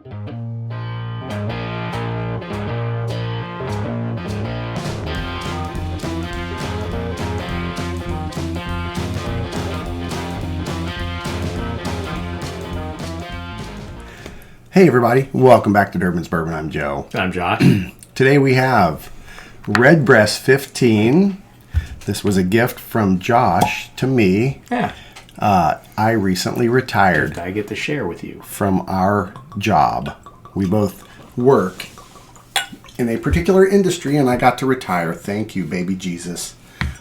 Hey everybody, welcome back to Durbin's Bourbon. I'm Joe. I'm Josh. Today we have Redbreast 15. This was a gift from Josh to me. Yeah. I recently retired. I get to share with you. From our job. We both work in a particular industry and I got to retire. Thank you, baby Jesus.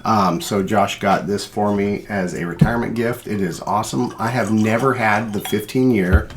So Josh got this for me as a retirement gift. It is awesome. I have never had the 15-year.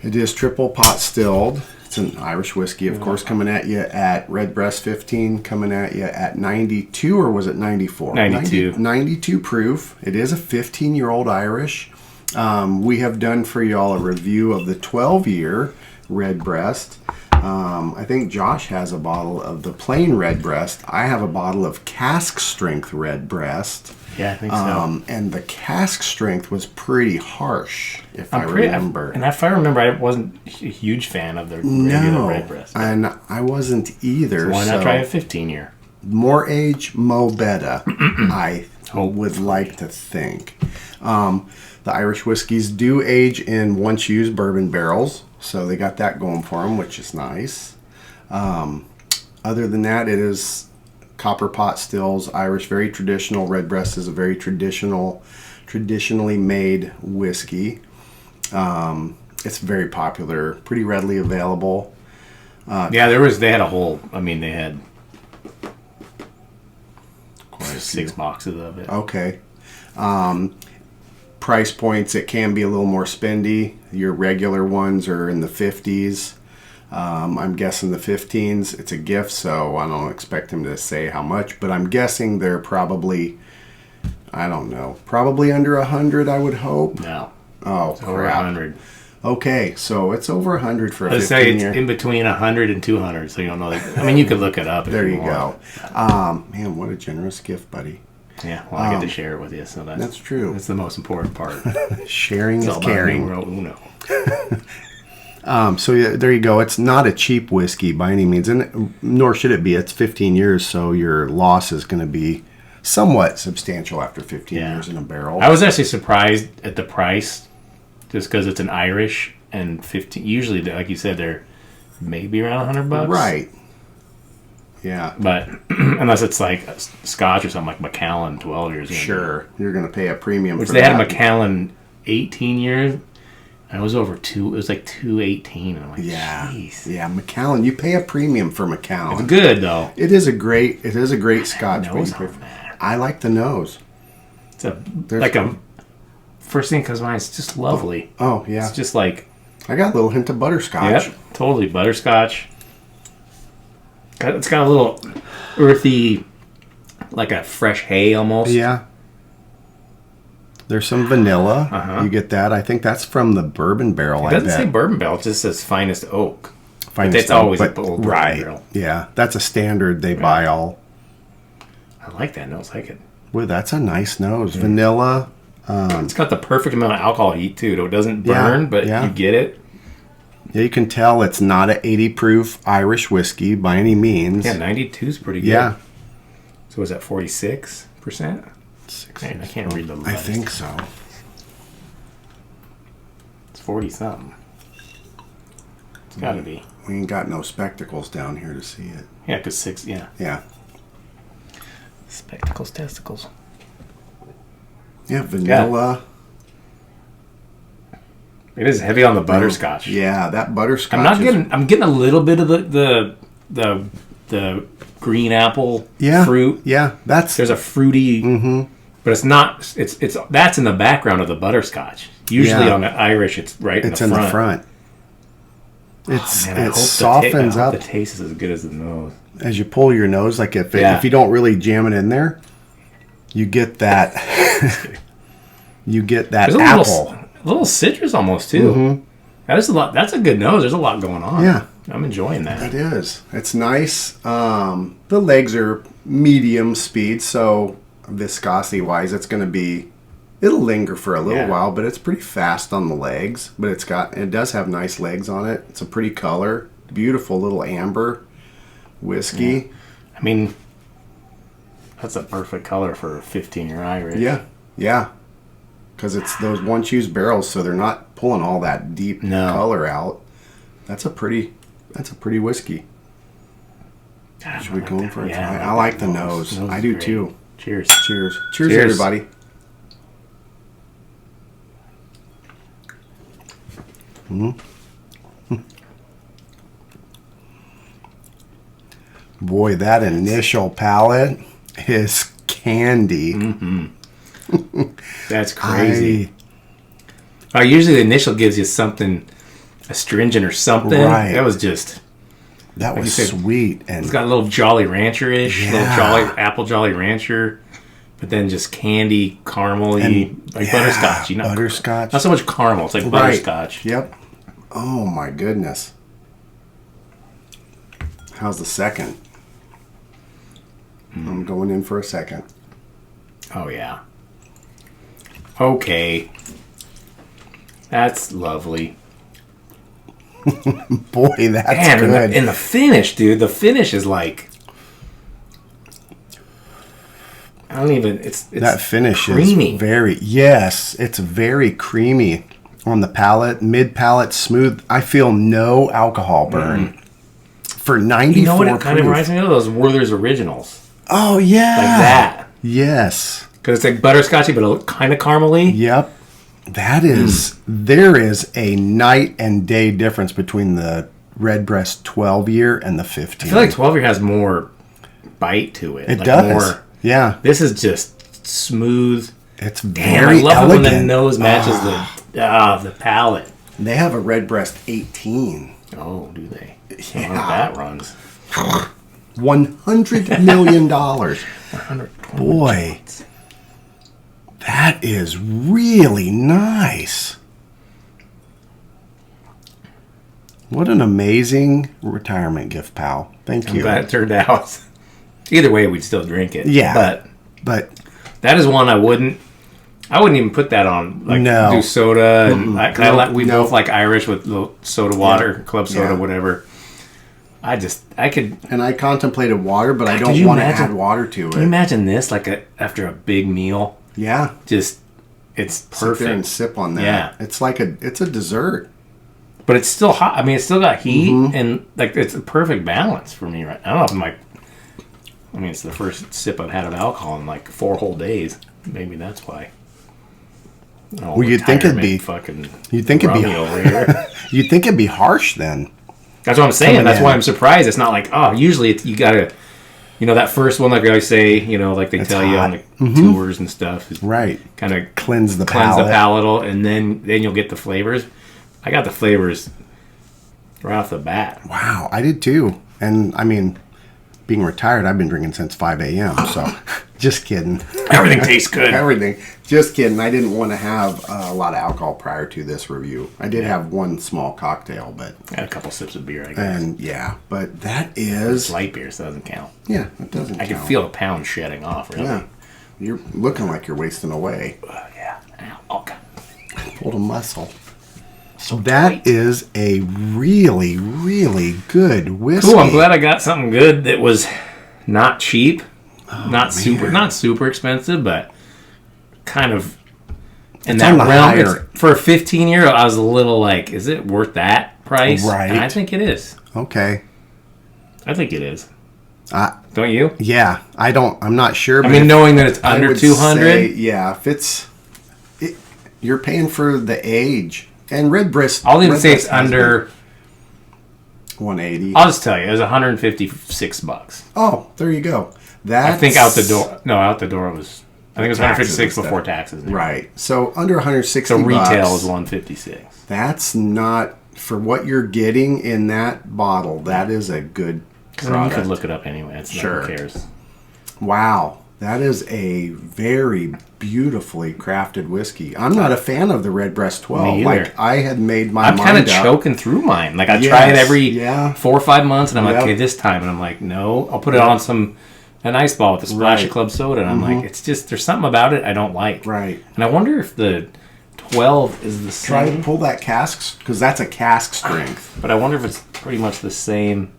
It is triple pot stilled. It's an Irish whiskey, of course, coming at you at Redbreast 15, coming at you at 92, or was it 94? 92. 92 proof. It is a 15-year-old Irish. We have done for y'all a review of the 12-year Redbreast. I think Josh has a bottle of the plain Redbreast. I have a bottle of cask strength Redbreast. Yeah, I think so. And the cask strength was pretty harsh, if I remember. And if I remember, I wasn't a huge fan of the regular Redbreast. And I wasn't either. So why not try a 15-year? More age, mo better, I would like to think. The Irish whiskeys do age in once-used bourbon barrels, so they got that going for them, which is nice. Other than that, it is copper pot stills, Irish, very traditional. Redbreast is a very traditionally made whiskey. It's very popular, pretty readily available. They had a whole, they had quite 6 boxes of it. Okay. Price points, it can be a little more spendy. Your regular ones are in the 50s. I'm guessing the 15s. It's a gift, so I don't expect him to say how much, but I'm guessing they're probably, I don't know, probably under 100, I would hope. No. Oh, it's over 100. Okay, so it's over 100 for a 15 year. Let's say it's in between 100 and 200, so you don't know. You could look it up. There you go. Man, what a generous gift, buddy. Yeah, well, I get to share it with you, so that's true. That's the most important part. Sharing is caring. Uno. So yeah, there you go. It's not a cheap whiskey by any means, and nor should it be. It's 15 years, so your loss is going to be somewhat substantial after 15 years in a barrel. I was actually surprised at the price, just because it's an Irish, and 15. Usually, like you said, they're maybe around $100. Right. Yeah. But unless it's like a Scotch or something like Macallan 12 years. Sure. You're going to pay a premium which for they that. had a Macallan 18 years. And it was over two. It was like $2.18, and I'm like, jeez. Yeah, Macallan. You pay a premium for Macallan. It's good though. It is a great Scotch. I like the nose. It's a first thing comes to mind. It's just lovely. Oh yeah. It's just like I got a little hint of butterscotch. Yep, totally butterscotch. It's got a little earthy, like a fresh hay almost. Yeah. There's some vanilla. Uh-huh. You get that. I think that's from the bourbon barrel. It doesn't say bourbon barrel. It just says finest oak. It's always a bourbon barrel. Yeah, that's a standard they buy all. I like that nose. I like it. Well, that's a nice nose. Vanilla. It's got the perfect amount of alcohol heat too. It doesn't burn, but you get it. Yeah, you can tell it's not an 80 proof Irish whiskey by any means. Yeah, 92 is pretty good. Yeah. So is that 46%? Man, I can't read the letters. I think so. It's 40-something. It's got to be. We ain't got no spectacles down here to see it. Yeah, because 6, yeah. Yeah. Spectacles, testicles. Yeah, vanilla. Yeah. It is heavy on the butterscotch. Yeah, that butterscotch. I'm getting a little bit of the green apple fruit. Yeah, there's a fruity. Mm-hmm. But it's not. It's that's in the background of the butterscotch. Usually on the Irish, it's right in the front. It's in the front. It softens up. The taste is as good as the nose. As you pull your nose, like if you don't really jam it in there, you get that. You get that There's apple. A little citrus almost too. Mm-hmm. That is a lot. That's a good nose. There's a lot going on. Yeah, I'm enjoying that. It is. It's nice. The legs are medium speed, so viscosity wise, it's going to be It'll linger for a little Yeah. while, but it's pretty fast on the legs. But it does have nice legs on it. It's a pretty color. Beautiful little amber whiskey. I mean, that's a perfect color for a 15-year Irish. Yeah. Because it's those once used barrels, so they're not pulling all that deep color out. That's a pretty whiskey. God, Should we go in for a yeah, try? I like the nose. I do great. too. Cheers. Cheers, Cheers. everybody. Boy, that initial palate is candy. That's crazy. Usually the initial gives you something astringent or something. Right. That was just... That like was you said, sweet. And it's got a little Jolly Rancher-ish, little apple Jolly Rancher, but then just candy, caramel-y, like butterscotch. Butterscotch. Not so much caramel, it's like butterscotch. Yep. Oh my goodness. How's the second? I'm going in for a second. Oh, yeah. Okay. That's lovely. Boy, that's good. And the finish, dude. The finish is like... I don't even... It's that finish creamy. Is very... Yes, it's very creamy on the palate. Mid-palate, smooth. I feel no alcohol burn. For 94 You know what it kind of proof. reminds me of? Those Werther's Originals. Oh, yeah. Like that. Yes. Because it's like butterscotchy, but kind of caramely. Yep. That is... There is a night and day difference between the Redbreast 12-year and the 15. I feel like 12-year has more bite to it. It like does. More, yeah. This is just smooth. It's Damn, very I love elegant. it when the nose matches the palate. They have a Redbreast 18. Oh, do they? Yeah. I wonder how that runs. $100 million. 120 Boy, that is really nice. What an amazing retirement gift, pal. Thank I'm you. glad it turned out. Either way, we'd still drink it. Yeah. But that is one I wouldn't even put that on. Like, No. do soda. And we No. both like Irish with little soda water, club soda, Yeah. whatever. I could. And I contemplated water, but I Could don't you want to imagine- add water to Can you it. imagine this after a big meal? Yeah. Just it's Sit there and perfect. sip on that. Yeah. It's like it's a dessert. But it's still hot. I mean, it's still got heat, Mm-hmm. and like it's a perfect balance for me. Right? I don't know if I'm like. I mean, it's the first sip I've had of alcohol in like 4 whole days. Maybe that's why. Oh, Well, you'd think it'd retirement be- fucking. You'd think it'd be rummy over here. You'd think it'd be harsh then. That's what I'm saying. Coming That's in. why I'm surprised. It's not like, oh, usually you gotta, that first one, like I always say, like they tell you on the tours and stuff, is Right. kind of Cleanse the cleanse palate. the palatal, and then you'll get the flavors. I got the flavors right off the bat. Wow, I did too. And I mean, being retired, I've been drinking since 5 a.m. So, just kidding. Everything tastes good. Everything. Just kidding. I didn't want to have a lot of alcohol prior to this review. I did have one small cocktail, but I had a couple sips of beer, I guess. and yeah, but that is Light beer, so it doesn't count. yeah, it doesn't. I can count. feel a pound shedding off, really. Yeah, you're looking like you're wasting away. Yeah. Ow. Okay. Pulled a muscle. So that is a really, really good whiskey. Cool. I'm glad I got something good that was not cheap, not super expensive, but kind of in It's that on the realm. higher- For a 15-year, I was a little like, is it worth that price? Right. And I think it is. Okay. I think it is. Don't you? Yeah, I'm not sure. I but mean, if- knowing that it's I under would 200. say, yeah, you're paying for the age. And Redbreast. I'll even say Redbreast it's has under. been 180. I'll just tell you, it was $156. Oh, there you go. That's, I think out the door. No, out the door was. I think it was Taxes 156 and before stuff. taxes. Right. So under 160 So retail bucks, is 156. That's not for what you're getting in that bottle. That is a good You product. could look it up anyway. It's Sure. Who cares? Wow. That is a very beautifully crafted whiskey. I'm not a fan of the Redbreast 12. Me either. Like I had made my I'm mind kind of up. choking through mine. Like I Yes, try it every yeah. 4 or 5 months, and I'm like, Yep. okay, this time, and I'm like, no, I'll put it on some an ice ball with a splash Right. of club soda, and I'm like, it's just there's something about it I don't like. Right. And I wonder if the 12 is the Try to same. pull that cask, because that's a cask strength. But I wonder if it's pretty much the same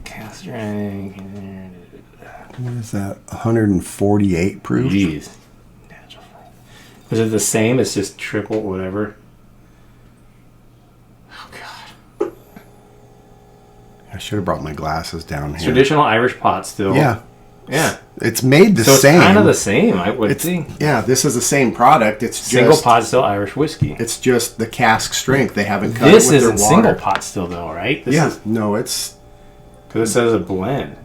cask strength. What is that? 148 proof? Jeez. Is it the same? It's just triple whatever. Oh god. I should have brought my glasses down here. Traditional Irish pot still. Yeah. Yeah. It's made the So it's same. kind of the same, I would It's, think. yeah, this is the same product. It's Single just pot still Irish whiskey. it's just the cask strength. They haven't cut This it with isn't their water. single pot still though, right? This Yeah, is no, it's because it says a blend.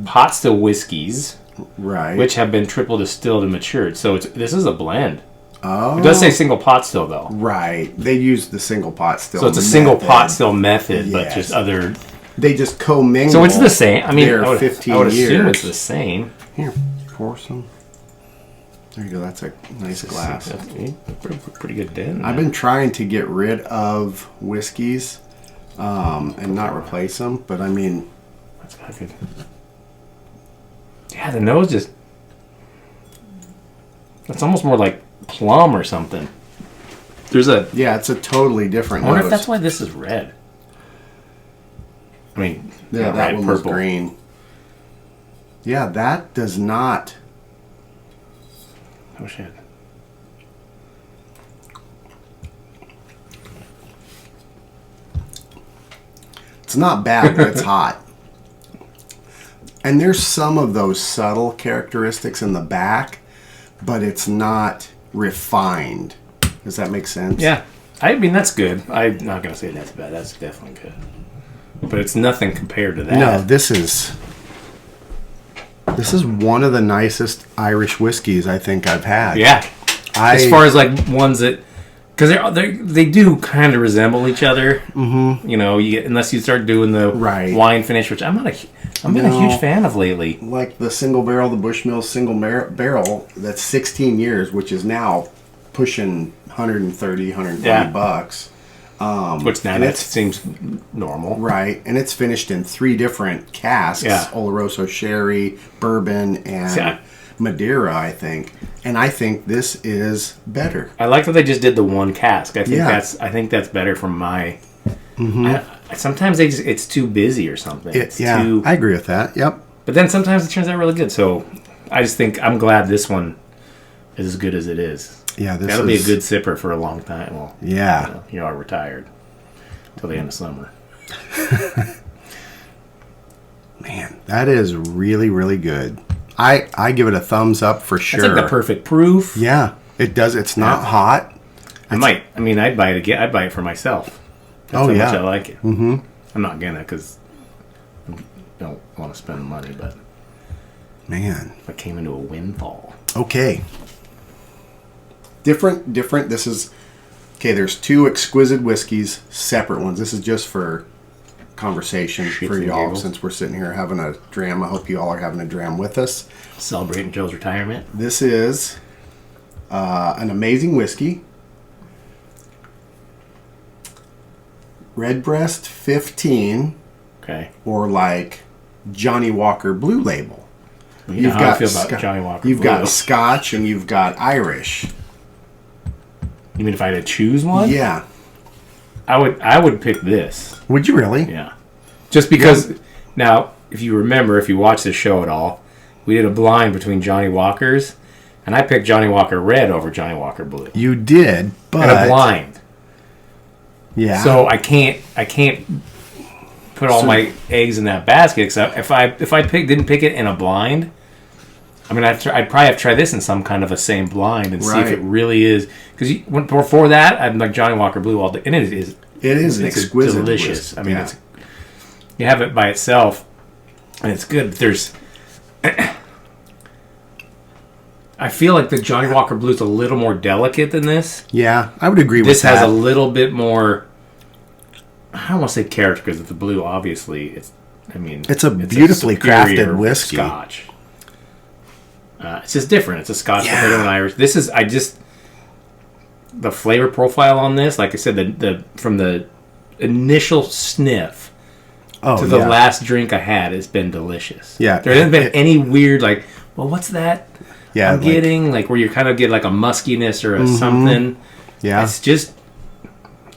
Pot still whiskeys, right. which have been triple distilled and matured. So this is a blend. Oh, It does say single pot still though. right. They use the single pot still. So it's a single method. pot still method, but Yes. just other. They just commingle. So it's the same. I mean, their I would 15 assume years. it's the same. Here, pour some. There you go. That's a nice glass. Pretty good den. I've been trying to get rid of whiskeys and not replace them, but I mean, That's kind of good. Yeah, the nose just. It's almost more like plum or something. There's a. yeah, it's a totally different I wonder nose. if that's why this is red. I mean, Yeah, not that red, one was purple. green. Yeah, that does not. Oh shit. It's not bad, but it's hot. And there's some of those subtle characteristics in the back, but it's not refined. Does that make sense? Yeah, I mean that's good. I'm not gonna say that's bad. That's definitely good. But it's nothing compared to that. No, this is one of the nicest Irish whiskeys I think I've had. Yeah. As far as like ones that, because they do kind of resemble each other. Mm-hmm. You know, unless you start doing the Right. wine finish, which I'm been a huge fan of lately. like the single barrel, the Bushmill single barrel, that's 16 years, which is now pushing 130, 140 Yeah. bucks. Which now and that it's- seems normal. Right, and it's finished in 3 different casks: Yeah. Oloroso Sherry, Bourbon, and See, Madeira, I think. And I think this is better. I like that they just did the one cask. I think Yeah. that's better from my. Sometimes it's too busy or something. It's yeah, too. I agree with that. Yep. But then sometimes it turns out really good. So I just think I'm glad this one is as good as it is. Yeah, this That'll is be a good sipper for a long time. Well, Yeah. you are retired till the end of summer. Man, that is really, really good. I give it a thumbs up for sure. It's like the perfect proof. Yeah, it does. It's not hot. I'd buy it again. I'd buy it for myself. That's Oh, how yeah. much I like it. Mm-hmm. I'm not gonna because I don't want to spend the money. But Man. if I came into a windfall, Okay. Different. This is okay. There's 2 exquisite whiskeys, separate ones. This is just for conversation Shits for and y'all, giggles. since we're sitting here having a dram. I hope you all are having a dram with us. celebrating Joe's retirement. This is an amazing whiskey. Redbreast 15, Okay. or like Johnny Walker Blue Label. You know how I feel about Johnny Walker. You've Blue. got Scotch and you've got Irish. You mean if I had to choose one? Yeah. I would pick this. Would you really? Yeah. Just because now, if you remember, if you watch the show at all, we did a blind between Johnny Walkers, and I picked Johnny Walker Red over Johnny Walker Blue. You did, but And a blind. Yeah. So I can't put all my eggs in that basket. Because if I didn't pick it in a blind, I mean, I'd probably have to try this in some kind of a same blind and see if Right. it really is. Because before that, I'm like Johnny Walker Blue all day, and it is it's exquisite, delicious. whiskey. I mean, Yeah. you have it by itself, and it's good. But there's, I feel like the Johnny Walker Blue is a little more delicate than this. Yeah, I would agree with This that. has a little bit more. I don't want to say character because the blue, obviously, it's It's a beautifully crafted superior whiskey. Scotch. It's just different. It's a Scotch Yeah. compared to an Irish. This is the flavor profile on this. Like I said, the from the initial sniff to the last drink I had has been delicious. Yeah. There hasn't been any weird, like, well, what's that Yeah, I'm getting? Like, where you kind of get like a muskiness or a something. Yeah.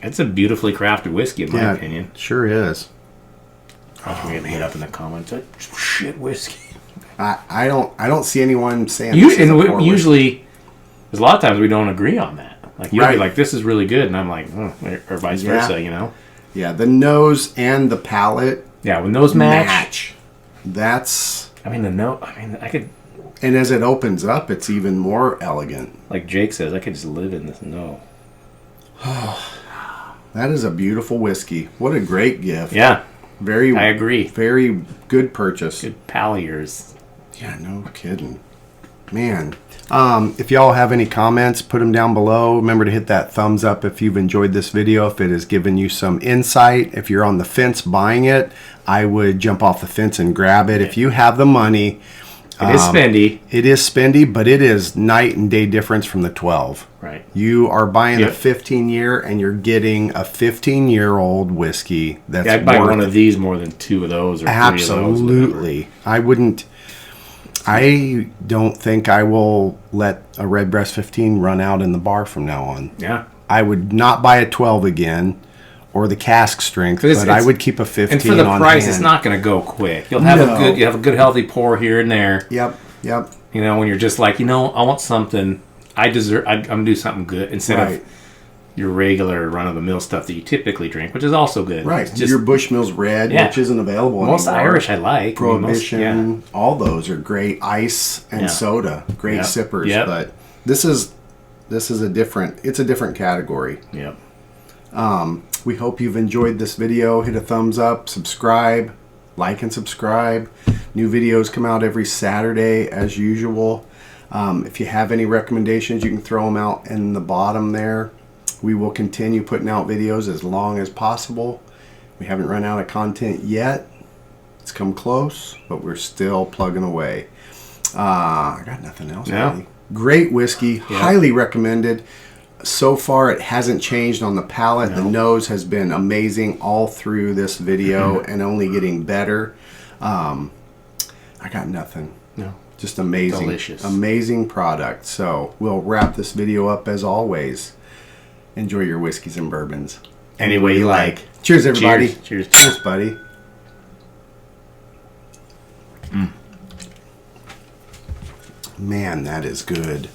It's a beautifully crafted whiskey, in my opinion. Sure is. I'm going to hit up in the comments. Like, shit whiskey. I don't see anyone saying usually, there's a lot of times we don't agree on that. Like, you'll be like, this is really good, and I'm like, or vice versa, you know? Yeah, the nose and the palate. Yeah, when those match. That's... I could... And as it opens up, it's even more elegant. Like Jake says, I could just live in this. No. That is a beautiful whiskey. What a great gift. Yeah. I agree. Very good purchase. Good pal of yours. Yeah, no kidding. Man. If y'all have any comments, put them down below. Remember to hit that thumbs up if you've enjoyed this video, if it has given you some insight. If you're on the fence buying it, I would jump off the fence and grab it. If you have the money... It is spendy. It is spendy, but it is night and day difference from the 12. Right. You are buying a 15-year, and you're getting a 15-year-old whiskey that's I'd buy one of these more than two of those or absolutely. 3 of those. I don't think I will let a Redbreast 15 run out in the bar from now on. Yeah. I would not buy a 12 again. Or the cask strength, but I would keep a 15 on hand. And for the price, it's not going to go quick. You'll have a good healthy pour here and there. Yep. You know, when you're just like, I want something. I'm going to do something good instead of your regular run-of-the-mill stuff that you typically drink, which is also good. Right. Just your Bushmills Red, which isn't available anymore. Most Irish I like. Prohibition, all those are great. Ice and soda, great sippers. Yep. But this is a different category. Yep. We hope you've enjoyed this video. Hit a thumbs up, subscribe, like and subscribe. New videos come out every Saturday as usual. If you have any recommendations, you can throw them out in the bottom there. We will continue putting out videos as long as possible. We haven't run out of content yet. It's come close, but we're still plugging away. I got nothing else. Really. Great whiskey, highly recommended. So far, it hasn't changed on the palate. No. The nose has been amazing all through this video and only getting better. I got nothing. No. Just amazing. Delicious. Amazing product. So we'll wrap this video up as always. Enjoy your whiskeys and bourbons. Any way you like. Cheers, everybody. Cheers. Cheers, buddy. Man, that is good.